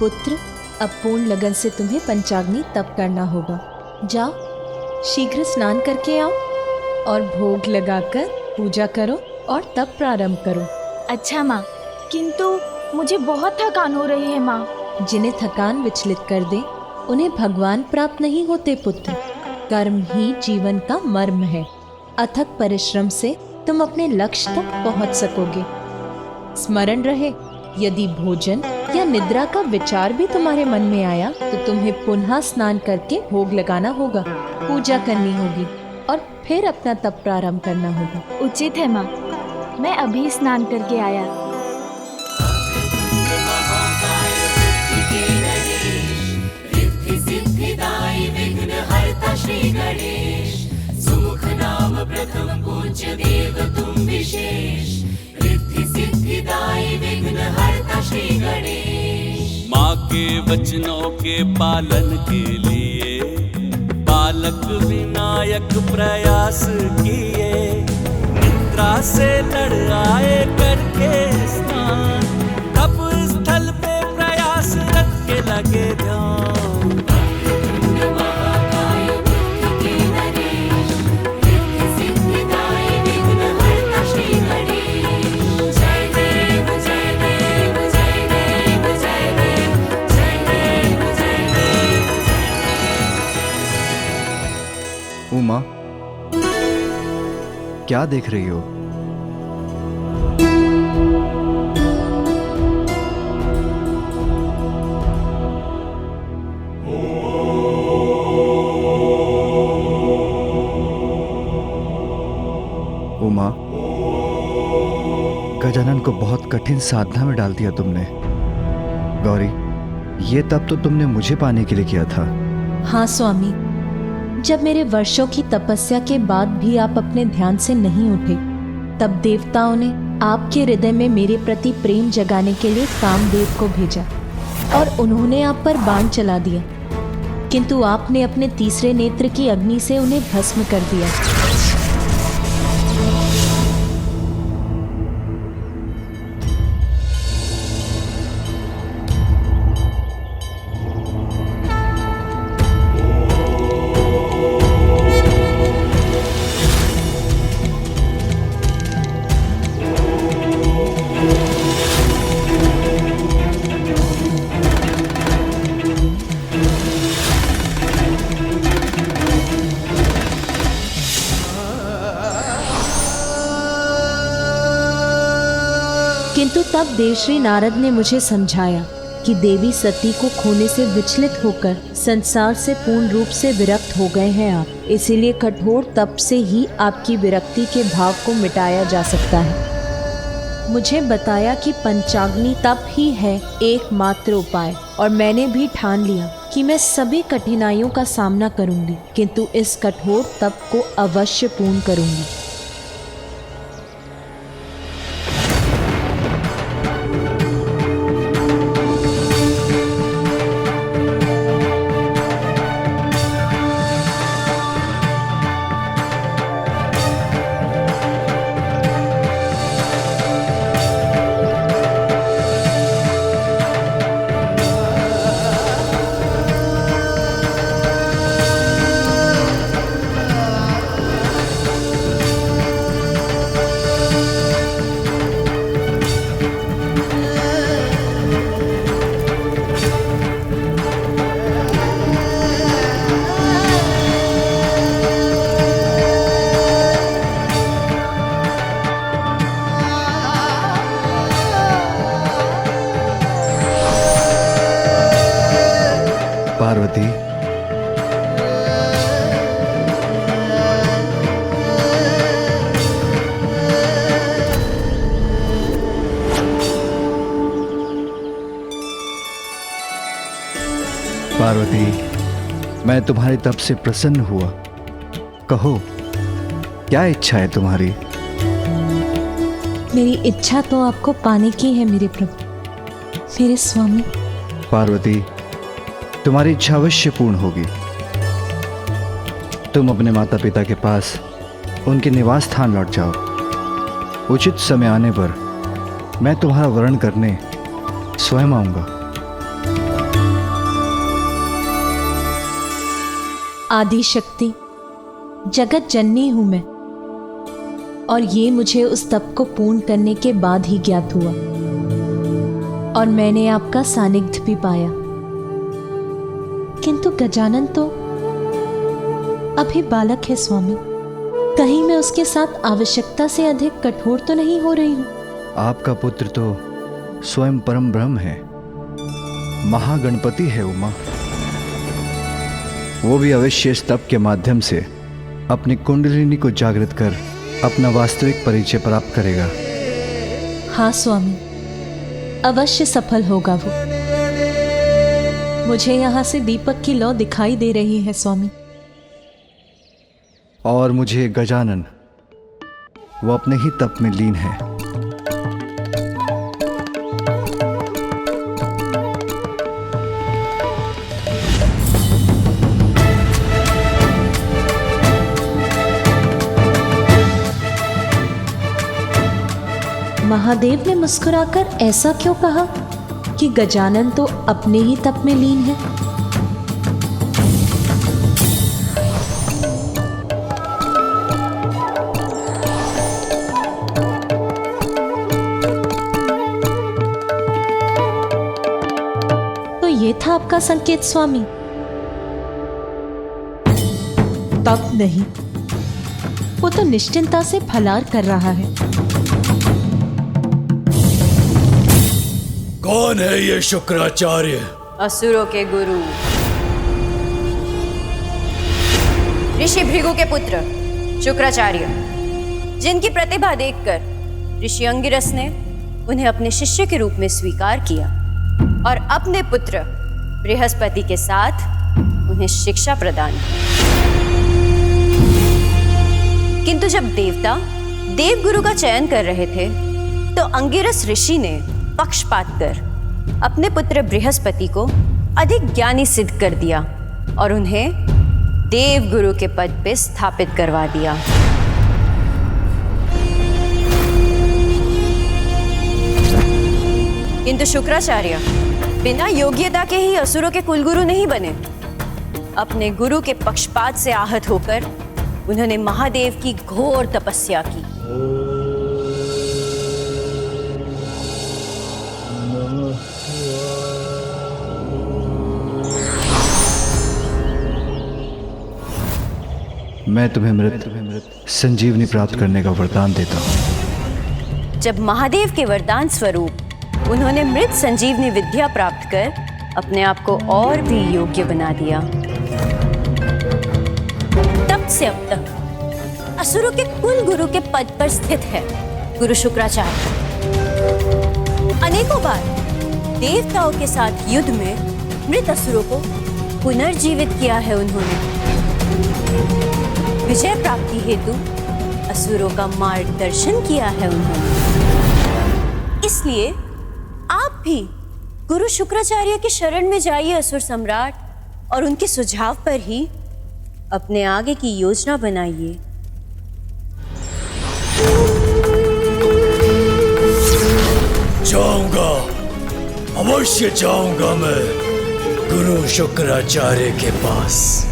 पुत्र, अब पूर्ण लगन से तुम्हें पंचाग्नि तप करना होगा। जाओ, शीघ्र स्नान करके आओ और भोग लगाकर पूजा करो और तप प्रारंभ करो। अच्छा माँ, किंतु मुझे बहुत थकान हो रही है माँ। जिन्हें थकान विचलित कर दे उन्हें भगवान प्राप्त नहीं होते पुत्र। कर्म ही जीवन का मर्म है। अथक परिश्रम से तुम अपने लक्ष्य तक पहुंच सकोगे। स्मरण रहे, यदि भोजन या निद्रा का विचार भी तुम्हारे मन में आया तो तुम्हें पुनः स्नान करके भोग लगाना होगा, पूजा करनी होगी और फिर अपना तप प्रारंभ करना होगा। उचित है माँ, मैं अभी स्नान करके आया। श्री गणेश, सुमुख नाम प्रथम पूज्य देव तुम विशेष, रिद्धि सिद्धिदायी विघ्न हरता श्री गणेश। माँ के वचनों के पालन के लिए बालक विनायक प्रयास किए, निद्रा से लड़ आए करके स्नान, तप स्थल पे प्रयास रख के लगे ध्यान। उमा, क्या देख रही हो? उमा, गजानन को बहुत कठिन साधना में डाल दिया तुमने। गौरी, ये तप तो तुमने मुझे पाने के लिए किया था। हाँ स्वामी, जब मेरे वर्षों की तपस्या के बाद भी आप अपने ध्यान से नहीं उठे, तब देवताओं ने आपके हृदय में मेरे प्रति प्रेम जगाने के लिए कामदेव को भेजा और उन्होंने आप पर बाण चला दिया, किंतु आपने अपने तीसरे नेत्र की अग्नि से उन्हें भस्म कर दिया। किंतु तब देवश्री नारद ने मुझे समझाया कि देवी सती को खोने से विचलित होकर संसार से पूर्ण रूप से विरक्त हो गए हैं आप, इसीलिए कठोर तप से ही आपकी विरक्ति के भाव को मिटाया जा सकता है। मुझे बताया कि पंचाग्नि तप ही है एकमात्र उपाय, और मैंने भी ठान लिया कि मैं सभी कठिनाइयों का सामना करूंगी, किंतु इस कठोर तप को अवश्य पूर्ण करूंगी। पार्वती, पार्वती, मैं तुम्हारे तप से प्रसन्न हुआ। कहो, क्या इच्छा है तुम्हारी? मेरी इच्छा तो आपको पाने की है मेरे प्रभु, मेरे स्वामी। पार्वती, तुम्हारी इच्छा अवश्य पूर्ण होगी। तुम अपने माता पिता के पास उनके निवास स्थान लौट जाओ। उचित समय आने पर मैं तुम्हारा वरण करने स्वयं आऊंगा। आदि शक्ति जगत जननी हूं मैं, और ये मुझे उस तप को पूर्ण करने के बाद ही ज्ञात हुआ, और मैंने आपका सानिध्य भी पाया। किंतु गजानन तो अभी बालक है स्वामी, कहीं मैं उसके साथ आवश्यकता से अधिक कठोर तो नहीं हो रही हूं? आपका पुत्र तो स्वयं परम ब्रह्म है, महागणपति है उमा। वो भी अवश्य इस तप के माध्यम से अपनी कुंडलिनी को जागृत कर अपना वास्तविक परिचय प्राप्त करेगा। हाँ स्वामी, अवश्य सफल होगा वो। मुझे यहाँ से दीपक की लौ दिखाई दे रही है स्वामी। और मुझे गजानन, वो अपने ही तप में लीन है। महादेव ने मुस्कुराकर ऐसा क्यों कहा कि गजानन तो अपने ही तप में लीन है? तो ये था आपका संकेत स्वामी? तप नहीं, वो तो निश्चिंता से फलार कर रहा है। कौन है ये शुक्राचार्य? असुरों के गुरु, ऋषि भृगु के पुत्र शुक्राचार्य, जिनकी प्रतिभा देखकर ऋषि अंगिरस ने उन्हें अपने शिष्य के रूप में स्वीकार किया और अपने पुत्र बृहस्पति के साथ उन्हें शिक्षा प्रदान की। किंतु जब देवता देवगुरु का चयन कर रहे थे तो अंगिरस ऋषि ने पक्षपात कर अपने पुत्र बृहस्पति को अधिक ज्ञानी सिद्ध कर दिया और उन्हें देवगुरु के पद पे स्थापित करवा दिया। किंतु शुक्राचार्य बिना योग्यता के ही असुरों के कुलगुरु नहीं बने। अपने गुरु के पक्षपात से आहत होकर उन्होंने महादेव की घोर तपस्या की। मैं तुम्हें मृत संजीवनी प्राप्त करने का वरदान देता हूँ। जब महादेव के वरदान स्वरूप उन्होंने मृत संजीवनी विद्या प्राप्त कर अपने आप को और भी योग्य बना दिया, तब से अब तक असुरों के कुल गुरु के पद पर स्थित है गुरु शुक्राचार्य। अनेकों बार देवताओं के साथ युद्ध में मृत असुरों को पुनर्जीवित किया है उन्होंने। विजय प्राप्ति हेतु असुरों का मार्गदर्शन किया है उन्होंने। इसलिए आप भी गुरु शुक्राचार्य की शरण में जाइए असुर सम्राट, और उनके सुझाव पर ही अपने आगे की योजना बनाइए। जाऊंगा, अवश्य जाऊंगा मैं गुरु शुक्राचार्य के पास।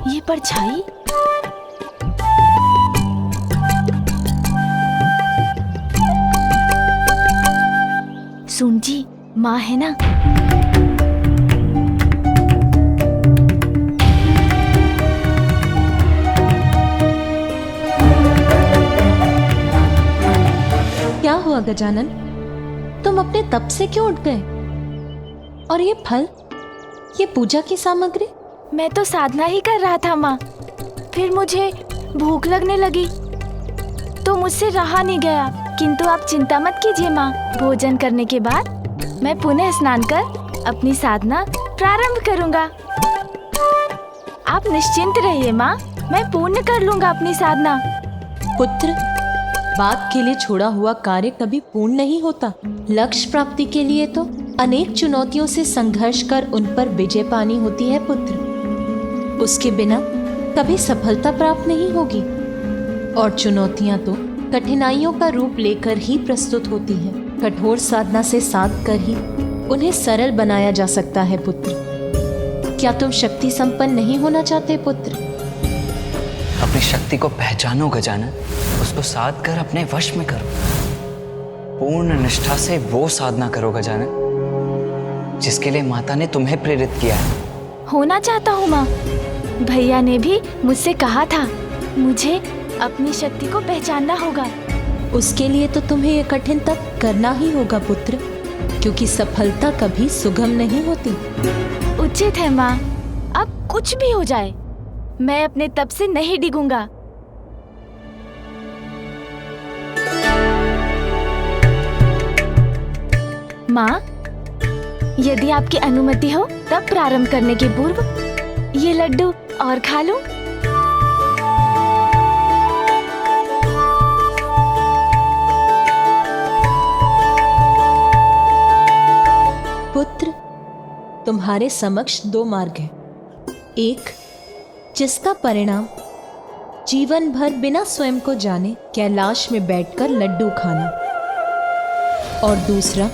ये परछाई सुन जी, माँ है ना? क्या हुआ गजानन, तुम अपने तप से क्यों उठ गए? और ये फल, ये पूजा की सामग्री? मैं तो साधना ही कर रहा था माँ, फिर मुझे भूख लगने लगी तो मुझसे रहा नहीं गया। किंतु आप चिंता मत कीजिए माँ, भोजन करने के बाद मैं पुनः स्नान कर अपनी साधना प्रारंभ करूँगा। आप निश्चिंत रहिए माँ, मैं पूर्ण कर लूँगा अपनी साधना। पुत्र, बात के लिए छोड़ा हुआ कार्य कभी पूर्ण नहीं होता। लक्ष्य प्राप्ति के लिए तो अनेक चुनौतियों से संघर्ष कर उन पर विजय पानी होती है पुत्र। उसके बिना कभी सफलता प्राप्त नहीं होगी। और चुनौतियां तो कठिनाइयों का रूप लेकर ही प्रस्तुत होती हैं। कठोर साधना से साध कर ही उन्हें सरल बनाया जा सकता है पुत्र। क्या तुम शक्ति संपन्न नहीं होना चाहते पुत्र? अपनी शक्ति को पहचानो गजानन, उसको साध कर अपने वश में करो। पूर्ण निष्ठा से वो साधना करो गजानन जिसके लिए माता ने तुम्हें प्रेरित किया है। होना चाहता हूँ माँ। भैया ने भी मुझसे कहा था मुझे अपनी शक्ति को पहचानना होगा। उसके लिए तो तुम्हें ये कठिन तप करना ही होगा पुत्र, क्योंकि सफलता कभी सुगम नहीं होती। उचित है माँ, अब कुछ भी हो जाए मैं अपने तप से नहीं डिगूंगा। माँ, यदि आपकी अनुमति हो तब प्रारंभ करने के पूर्व ये लड्डू और खा लूं। पुत्र, तुम्हारे समक्ष दो मार्ग हैं। एक जिसका परिणाम जीवन भर बिना स्वयं को जाने कैलाश में बैठकर लड्डू खाना, और दूसरा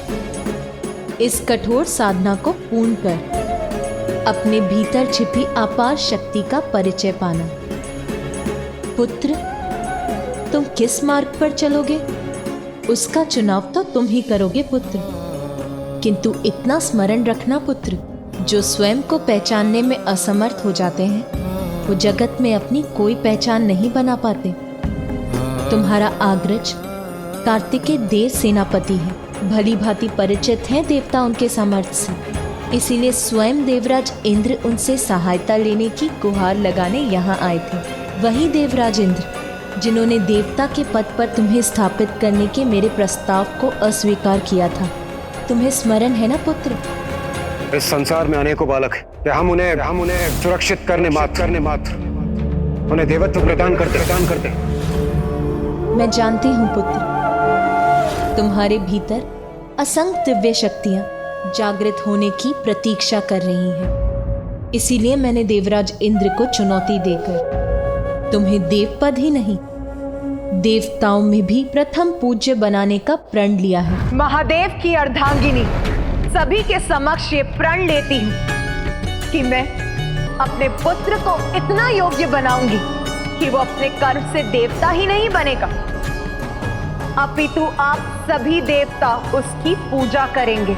इस कठोर साधना को पूर्ण कर अपने भीतर छिपी अपार शक्ति का परिचय पाना। पुत्र, तुम किस मार्ग पर चलोगे उसका चुनाव तो तुम ही करोगे पुत्र। किंतु इतना स्मरण रखना पुत्र, जो स्वयं को पहचानने में असमर्थ हो जाते हैं वो जगत में अपनी कोई पहचान नहीं बना पाते। तुम्हारा आग्रज कार्तिकेय देव सेनापति है, भली भांति परिचित हैं देवता उनके सामर्थ्य से। इसीलिए स्वयं देवराज इंद्र उनसे सहायता लेने की गुहार लगाने यहाँ आए थे। वही देवराज इंद्र जिन्होंने देवता के पद पर तुम्हें स्थापित करने के मेरे प्रस्ताव को अस्वीकार किया था। तुम्हें स्मरण है ना पुत्र? इस संसार में अनेकों बालक हैं कि हम उन्हें सुरक्षित करने मात्र उन्हें देवत्व प्रदान करते। मैं जानती हूँ पुत्र, तुम्हारे भीतर असंख्य दिव्य शक्तियां जागृत होने की प्रतीक्षा कर रही हैं। इसीलिए मैंने देवराज इंद्र को चुनौती देकर तुम्हें देवपद ही नहीं देवताओं में भी प्रथम पूज्य बनाने का प्रण लिया है। महादेव की अर्धांगिनी सभी के समक्ष ये प्रण लेती हूँ कि मैं अपने पुत्र को इतना योग्य बनाऊंगी कि वो अपने कर्म से देवता ही नहीं बनेगा, अपितु आप सभी देवता उसकी पूजा करेंगे।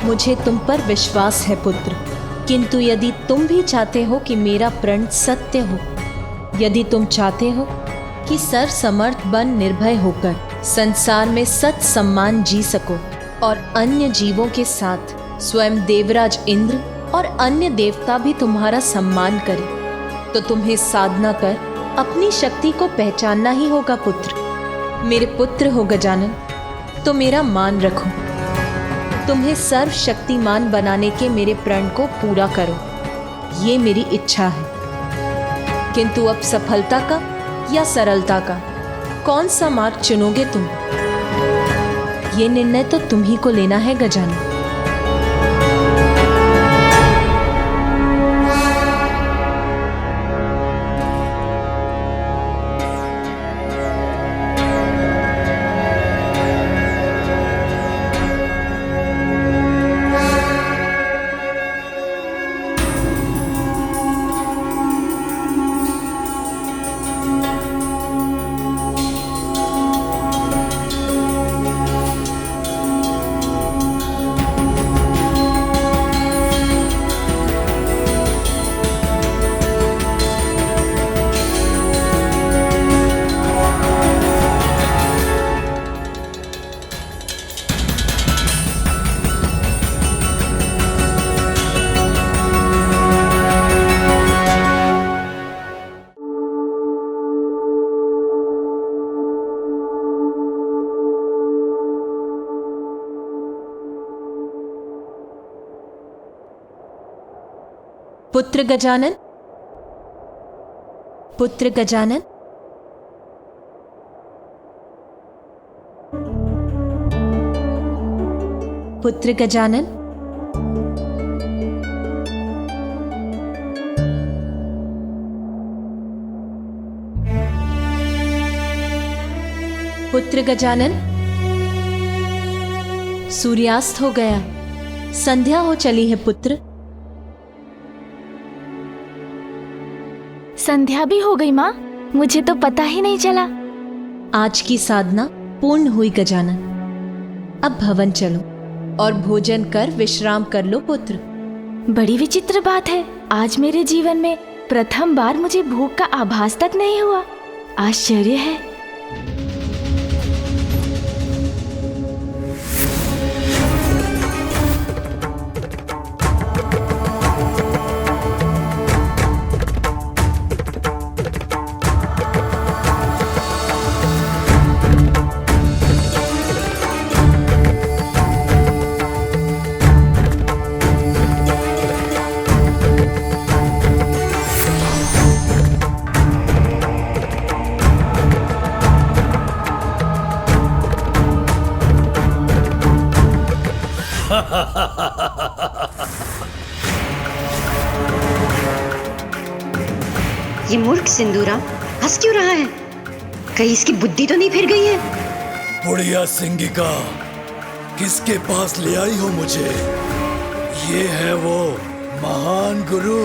मुझे तुम पर विश्वास है पुत्र, किंतु यदि तुम भी चाहते हो कि मेरा प्रण सत्य हो, यदि तुम चाहते हो कि सर्वसमर्थ बन निर्भय होकर संसार में सत सम्मान जी सको और अन्य जीवों के साथ स्वयं देवराज इंद्र और अन्य देवता भी तुम्हारा सम्मान करें, तो तुम्हें साधना कर अपनी शक्ति को पहचानना ही होगा पुत्र। मेरे पुत्र हो गजानन, तो मेरा मान रखो। तुम्हें सर्वशक्तिमान बनाने के मेरे प्रण को पूरा करो, ये मेरी इच्छा है। किंतु अब सफलता का या सरलता का कौन सा मार्ग चुनोगे तुम? ये निर्णय तो तुम ही को लेना है गजानन। पुत्र गजानन, पुत्र गजानन, पुत्र गजानन, पुत्र गजानन, सूर्यास्त हो गया, संध्या हो चली है पुत्र। संध्या भी हो गई माँ, मुझे तो पता ही नहीं चला। आज की साधना पूर्ण हुई गजानन। अब भवन चलो और भोजन कर विश्राम कर लो पुत्र। बड़ी विचित्र बात है, आज मेरे जीवन में प्रथम बार मुझे भूख का आभास तक नहीं हुआ। आश्चर्य है। ये मूर्ख सिंदूरा हंस क्यों रहा है? कहीं इसकी बुद्धि तो नहीं फिर गई है? बुढ़िया सिंगिका, किसके पास ले आई हो मुझे? ये है वो महान गुरु,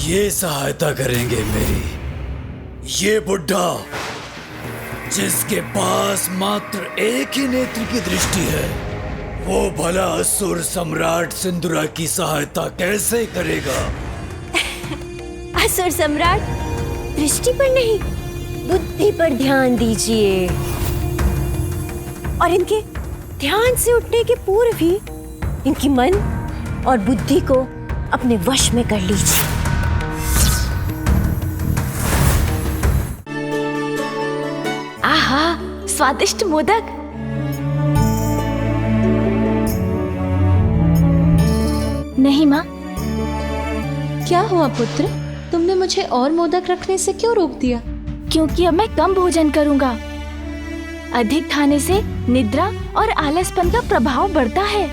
ये सहायता करेंगे मेरी। ये बुढ़ा जिसके पास मात्र एक ही नेत्र की दृष्टि है, वो भला असुर सम्राट सिंदूरा की सहायता कैसे करेगा? असुर सम्राट दृष्टि पर नहीं, बुद्धि पर ध्यान दीजिए और इनके ध्यान से उठने के पूर्व ही इनकी मन और बुद्धि को अपने वश में कर लीजिए। आहा, स्वादिष्ट मोदक। नहीं माँ। क्या हुआ पुत्र, तुमने मुझे और मोदक रखने से क्यों रोक दिया? क्योंकि अब मैं कम भोजन करूंगा। अधिक खाने से निद्रा और आलसपन का प्रभाव बढ़ता है।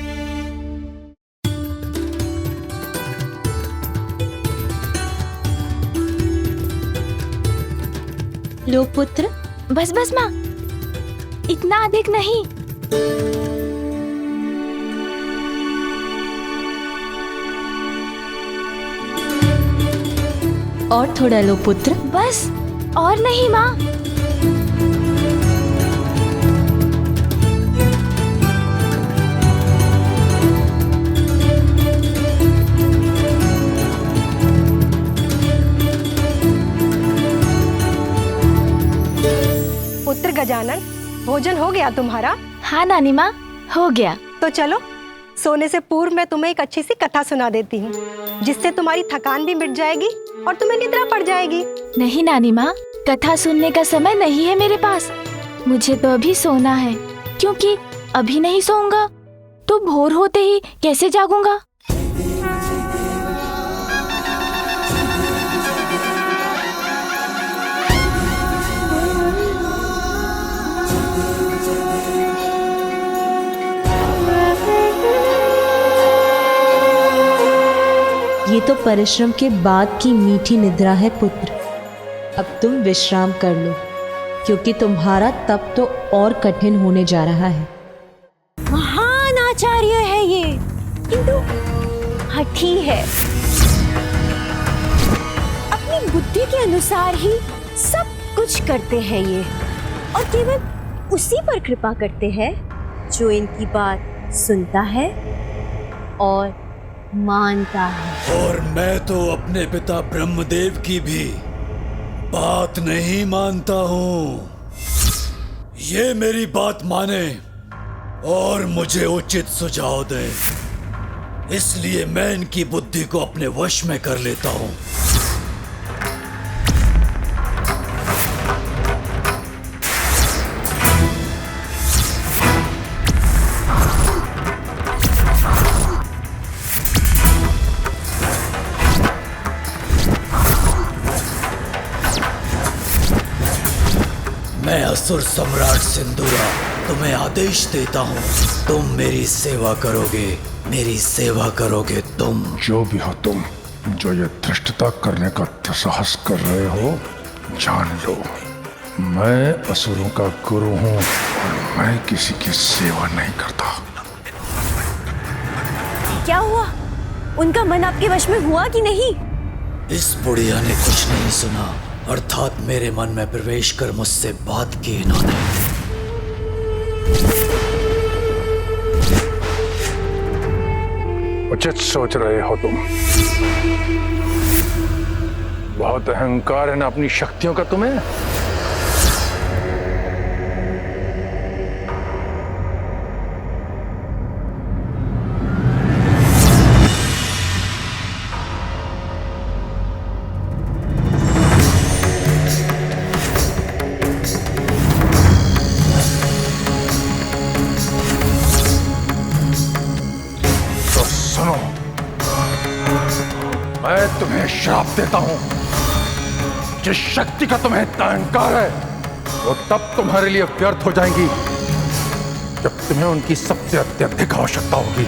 लो पुत्र। बस बस माँ, इतना अधिक नहीं। और थोड़ा लो पुत्र। बस, और नहीं माँ। पुत्र गजानन, भोजन हो गया तुम्हारा? हाँ नानी माँ, हो गया। तो चलो, सोने से पूर्व मैं तुम्हें एक अच्छी सी कथा सुना देती हूँ, जिससे तुम्हारी थकान भी मिट जाएगी और तुम्हें निद्रा पड़ जाएगी। नहीं नानी माँ, कथा सुनने का समय नहीं है मेरे पास। मुझे तो अभी सोना है, क्योंकि अभी नहीं सोऊंगा तो भोर होते ही कैसे जागूंगा। ये तो परिश्रम के बाद की मीठी निद्रा है पुत्र। अब तुम विश्राम कर लो, क्योंकि तुम्हारा तप तो और कठिन होने जा रहा है। महान आचार्य है ये, किंतु हठी है। अपनी बुद्धि के अनुसार ही सब कुछ करते हैं ये, और केवल उसी पर कृपा करते हैं जो इनकी बात सुनता है और मानता है। और मैं तो अपने पिता ब्रह्मदेव की भी बात नहीं मानता हूँ। ये मेरी बात माने और मुझे उचित सुझाव दे, इसलिए मैं इनकी बुद्धि को अपने वश में कर लेता हूँ। मैं असुर सम्राट सिंदूरा तुम्हें आदेश देता हूँ, तुम मेरी सेवा करोगे, मेरी सेवा करोगे तुम। जो भी हो तुम, जो ये धृष्टता करने का दुस्साहस कर रहे हो, जान लो मैं असुरों का गुरु हूँ और मैं किसी की सेवा नहीं करता। क्या हुआ? उनका मन आपके वश में हुआ कि नहीं? इस बुढ़िया ने कुछ नहीं सुना, अर्थात मेरे मन में प्रवेश कर मुझसे बात की इन्होंने। उचित सोच रहे हो तुम। बहुत अहंकार है ना अपनी शक्तियों का तुम्हें। मैं तुम्हें श्राप देता हूं। जिस शक्ति का तुम्हें इतना अहंकार है, वो तब तुम्हारे लिए व्यर्थ हो जाएंगी जब तुम्हें उनकी सबसे अत्यधिक आवश्यकता होगी।